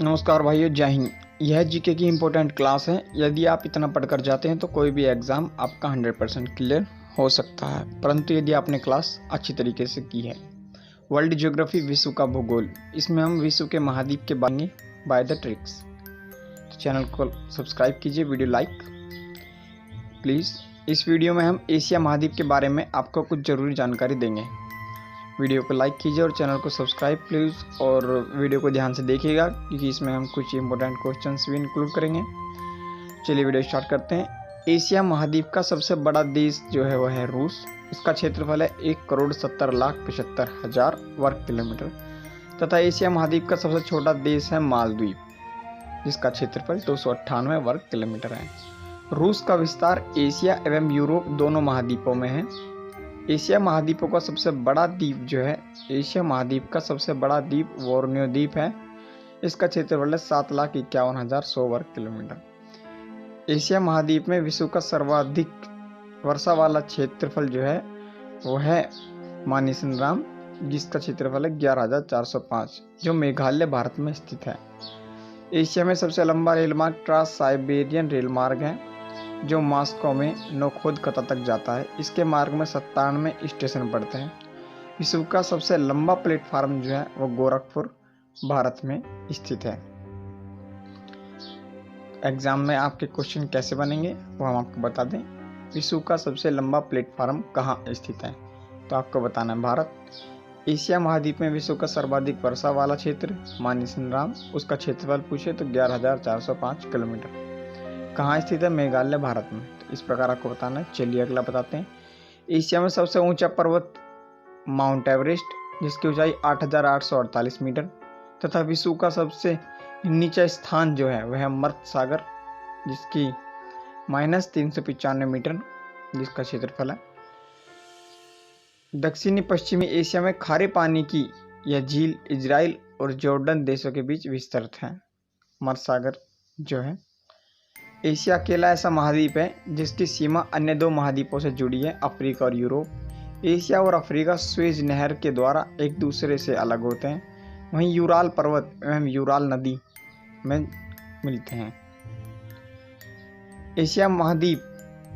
नमस्कार भाइयों, जय हिंद। यह जीके की इम्पोर्टेंट क्लास है। यदि आप इतना पढ़कर जाते हैं तो कोई भी एग्ज़ाम आपका 100% क्लियर हो सकता है, परंतु यदि आपने क्लास अच्छी तरीके से की है। वर्ल्ड ज्योग्राफी, विश्व का भूगोल, इसमें हम विश्व के महाद्वीप के बारे में बाय द ट्रिक्स। तो चैनल को सब्सक्राइब कीजिए, वीडियो लाइक प्लीज़। इस वीडियो में हम एशिया महाद्वीप के बारे में आपको कुछ ज़रूरी जानकारी देंगे। वीडियो को लाइक कीजिए और चैनल को सब्सक्राइब प्लीज़, और वीडियो को ध्यान से देखिएगा क्योंकि इसमें हम कुछ इंपॉर्टेंट क्वेश्चंस भी इंक्लूड करेंगे। चलिए वीडियो स्टार्ट करते हैं। एशिया महाद्वीप का सबसे बड़ा देश जो है वह है रूस। इसका क्षेत्रफल है 1,70,75,000 वर्ग किलोमीटर तथा एशिया महाद्वीप का सबसे छोटा देश है मालदीव, जिसका क्षेत्रफल 298 वर्ग किलोमीटर है। रूस का विस्तार एशिया एवं यूरोप दोनों महाद्वीपों में है। एशिया महाद्वीपों का सबसे बड़ा द्वीप जो है, एशिया महाद्वीप का सबसे बड़ा द्वीप बोर्नियो द्वीप है। इसका क्षेत्रफल है 7,51,100 वर्ग किलोमीटर। एशिया महाद्वीप में विश्व का सर्वाधिक वर्षा वाला क्षेत्रफल जो है वो है मानिसंद्राम, जिसका क्षेत्रफल है 11,405, जो मेघालय भारत में स्थित है। एशिया में सबसे लंबा रेल मार्ग ट्रांस साइबेरियन रेल मार्ग है, जो मॉस्को में नोखोदकता तक जाता है। इसके मार्ग में 97 स्टेशन पड़ते हैं। विश्व का सबसे लंबा प्लेटफार्म जो है वो गोरखपुर भारत में स्थित है। एग्जाम में आपके क्वेश्चन कैसे बनेंगे वो हम आपको बता दें। विश्व का सबसे लंबा प्लेटफार्म कहाँ स्थित है, तो आपको बताना है भारत। एशिया महाद्वीप में विश्व का सर्वाधिक वर्षा वाला क्षेत्र मानिसंद्राम, उसका क्षेत्रफल पूछे तो 11,405 किलोमीटर। कहाँ स्थित है? मेघालय भारत में। तो इस प्रकार आपको बताना है। चलिए अगला बताते हैं। एशिया में सबसे ऊंचा पर्वत माउंट एवरेस्ट, जिसकी ऊंचाई 8,848 मीटर तथा विश्व का सबसे नीचा स्थान जो है वह है मर्त सागर, जिसकी -395 मीटर, जिसका क्षेत्रफल है। दक्षिणी पश्चिमी एशिया में खारे पानी की यह झील इजराइल और जॉर्डन देशों के बीच विस्तृत है। मर्त सागर जो है। एशिया अकेला ऐसा महाद्वीप है जिसकी सीमा अन्य दो महाद्वीपों से जुड़ी है, अफ्रीका और यूरोप। एशिया और अफ्रीका स्वेज नहर के द्वारा एक दूसरे से अलग होते हैं। वहीं यूराल पर्वत एवं यूराल नदी में मिलते हैं। एशिया महाद्वीप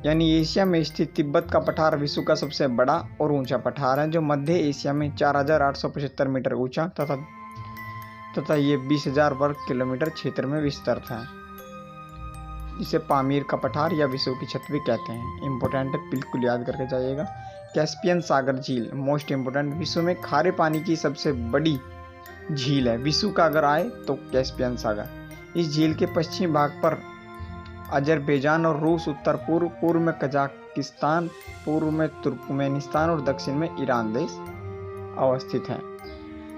यानी एशिया में स्थित तिब्बत का पठार विश्व का सबसे बड़ा और ऊंचा पठार है, जो मध्य एशिया में 4,875 मीटर ऊंचा तथा ये 20,000 वर्ग किलोमीटर क्षेत्र में विस्तृत है। इसे पामीर का पठार या विश्व की छत भी कहते हैं। इंपॉर्टेंट है, बिल्कुल याद करके जाइएगा। कैस्पियन सागर झील मोस्ट इंपोर्टेंट, विश्व में खारे पानी की सबसे बड़ी झील है। विश्व का अगर आए तो कैस्पियन सागर। इस झील के पश्चिमी भाग पर अजरबैजान और रूस, उत्तर पूर्व में कजाकिस्तान, पूर्व में तुर्कमेनिस्तान और दक्षिण में ईरान देश अवस्थित हैं।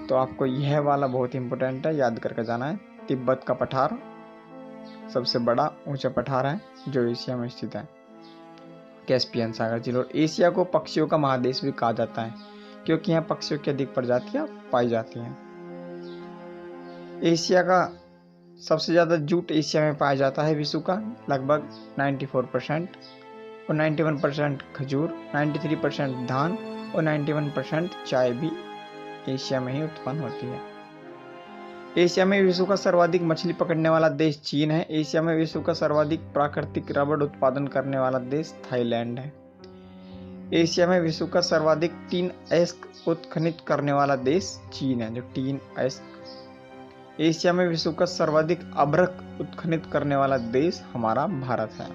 तो आपको यह वाला बहुत इंपॉर्टेंट है, याद करके जाना है। तिब्बत का पठार सबसे बड़ा ऊंचा पठार है जो एशिया में स्थित है, कैस्पियन सागर झील। और एशिया को पक्षियों का महादेश भी कहा जाता है, क्योंकि यहाँ पक्षियों की अधिक प्रजातियां पाई जाती हैं। एशिया का सबसे ज़्यादा जूट एशिया में पाया जाता है, विश्व का लगभग 94%, और 91% खजूर, 93% धान और 91% चाय भी एशिया में ही उत्पन्न होती है। एशिया में विश्व का सर्वाधिक मछली पकड़ने वाला देश चीन है। एशिया में विश्व का सर्वाधिक प्राकृतिक रबड़ उत्पादन करने वाला देश थाईलैंड है। एशिया में विश्व का सर्वाधिक टीन अयस्क उत्खनित करने वाला देश चीन है, जो टीन अयस्क। एशिया में विश्व का सर्वाधिक अभ्रक उत्खनित करने वाला देश हमारा भारत है।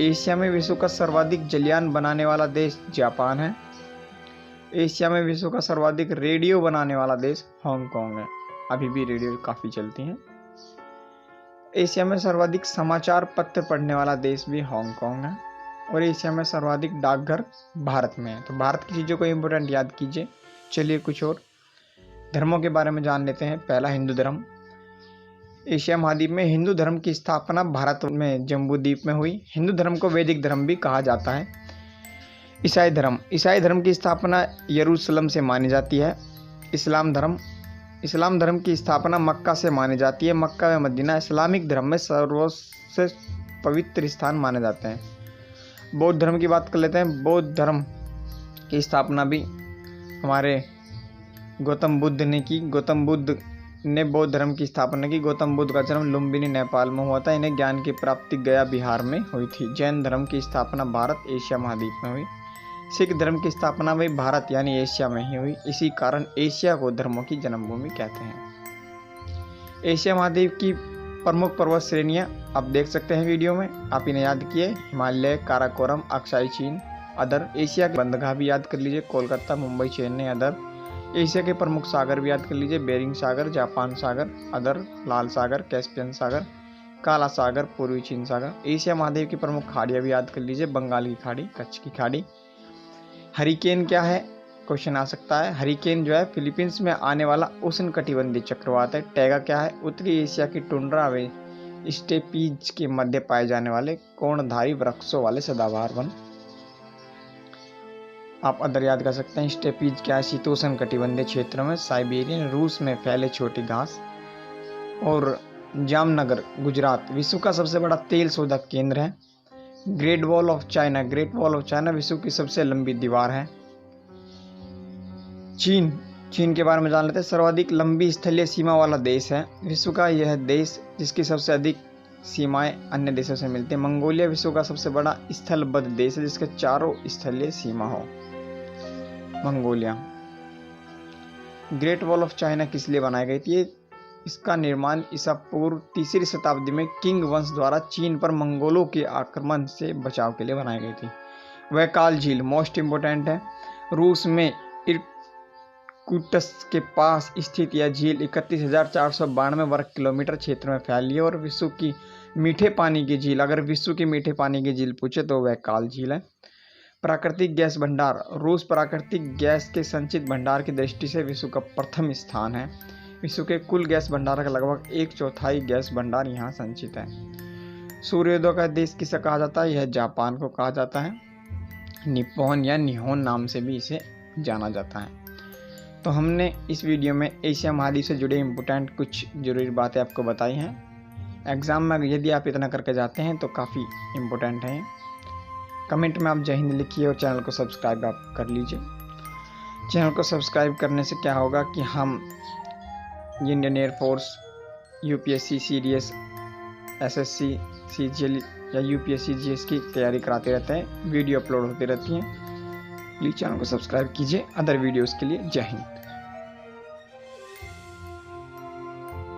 एशिया में विश्व का सर्वाधिक जलयान बनाने वाला देश जापान है। एशिया में विश्व का सर्वाधिक रेडियो बनाने वाला देश हांगकांग है। अभी भी रेडियो काफ़ी चलती हैं। एशिया में सर्वाधिक समाचार पत्र पढ़ने वाला देश भी हांगकांग है। और एशिया में सर्वाधिक डाकघर भारत में है। तो भारत की चीज़ों को इम्पोर्टेंट याद कीजिए। चलिए कुछ और धर्मों के बारे में जान लेते हैं। पहला, हिंदू धर्म। एशिया महाद्वीप में हिंदू धर्म की स्थापना भारत में जम्बू द्वीप में हुई। हिंदू धर्म को वैदिक धर्म भी कहा जाता है। ईसाई धर्म की स्थापना यरूशलेम से मानी जाती है। इस्लाम धर्म की स्थापना मक्का से मानी जाती है। मक्का व मदीना इस्लामिक धर्म में सर्वश्रेष्ठ पवित्र स्थान माने जाते हैं। बौद्ध धर्म की बात कर लेते हैं। बौद्ध धर्म की स्थापना भी हमारे गौतम बुद्ध ने की। गौतम बुद्ध ने बौद्ध धर्म की स्थापना की। गौतम बुद्ध का जन्म लुम्बिनी नेपाल में हुआ था। इन्हें ज्ञान की प्राप्ति गया बिहार में हुई थी। जैन धर्म की स्थापना भारत एशिया महाद्वीप में हुई। सिख धर्म की स्थापना भी भारत यानी एशिया में ही हुई। इसी कारण एशिया को धर्मों की जन्मभूमि कहते हैं। एशिया महाद्वीप की प्रमुख पर्वत श्रेणियां आप देख सकते हैं वीडियो में। आप इन्हें याद किए, हिमालय, काराकोरम, अक्साई चीन, अदर। एशिया के बंदरगाह भी याद कर लीजिए, कोलकाता, मुंबई, चेन्नई, अदर। एशिया के प्रमुख सागर भी याद कर लीजिए, बेरिंग सागर, जापान सागर, अदर, लाल सागर, कैस्पियन सागर, काला सागर, पूर्वी चीन सागर। एशिया महाद्वीप की प्रमुख खाड़ियाँ भी याद कर लीजिए, बंगाल की खाड़ी, कच्छ की खाड़ी। हरिकेन क्या है, क्वेश्चन आ सकता है। हरिकेन जो है फिलीपींस में आने वाला उष्णकटिबंधीय चक्रवात है। टैगा क्या है, उत्तरी एशिया की टुंड्रा व स्टेपीज के मध्य पाए जाने वाले कोणधारी वृक्षों वाले सदाबहार वन। आप अदर याद कर सकते हैं। स्टेपीज क्या है, शीतोष्ण कटिबंधीय क्षेत्रों में, साइबेरियन, रूस में फैले छोटी घास। और जामनगर गुजरात विश्व का सबसे बड़ा तेल शोधक केंद्र है। Great wall of China, great wall of China विश्व की सबसे लंबी दीवार है। चीन के बारे में जान लेते हैं। सर्वाधिक लंबी स्थलीय सीमा वाला देश है विश्व का यह देश, जिसकी सबसे अधिक सीमाएं अन्य देशों से मिलती हैं। मंगोलिया विश्व का सबसे बड़ा स्थलबद्ध देश है, जिसके चारों स्थलीय सीमा हो। Mongolia. Great wall of China किस लिए बनाई गई थी? इसका निर्माण ईसा पूर्व 3री शताब्दी में किंग वंश द्वारा चीन पर मंगोलों के आक्रमण से बचाव के लिए बनाई गई थी। वैकाल झील मोस्ट इम्पोर्टेंट है। रूस में इरकुटस्क के पास स्थित यह झील 31,492 वर्ग किलोमीटर क्षेत्र में फैली है और विश्व की मीठे पानी की झील, अगर विश्व की मीठे पानी की झील पूछे तो वैकाल झील है। प्राकृतिक गैस भंडार। रूस प्राकृतिक गैस के संचित भंडार की दृष्टि से विश्व का प्रथम स्थान है। विश्व के कुल गैस भंडार का लगभग 1/4 गैस भंडार यहाँ संचित है। सूर्योदय का देश किसे कहा जाता है? यह जापान को कहा जाता है। निप्पॉन या निहोन नाम से भी इसे जाना जाता है। तो हमने इस वीडियो में एशिया महाद्वीप से जुड़े इम्पोर्टेंट कुछ जरूरी बातें आपको बताई हैं। एग्जाम में यदि आप इतना करके जाते हैं तो काफ़ी इम्पोर्टेंट है। कमेंट में आप जय हिंद लिखिए और चैनल को सब्सक्राइब आप कर लीजिए। चैनल को सब्सक्राइब करने से क्या होगा कि हम Indian air force, UPSC, CDS, SSC, CGL या यूपीएससी जीएस की तैयारी कराते रहते हैं। वीडियो अपलोड होती रहती हैं। प्लीज़ चैनल को सब्सक्राइब कीजिए। अदर वीडियोस के लिए जय हिंद।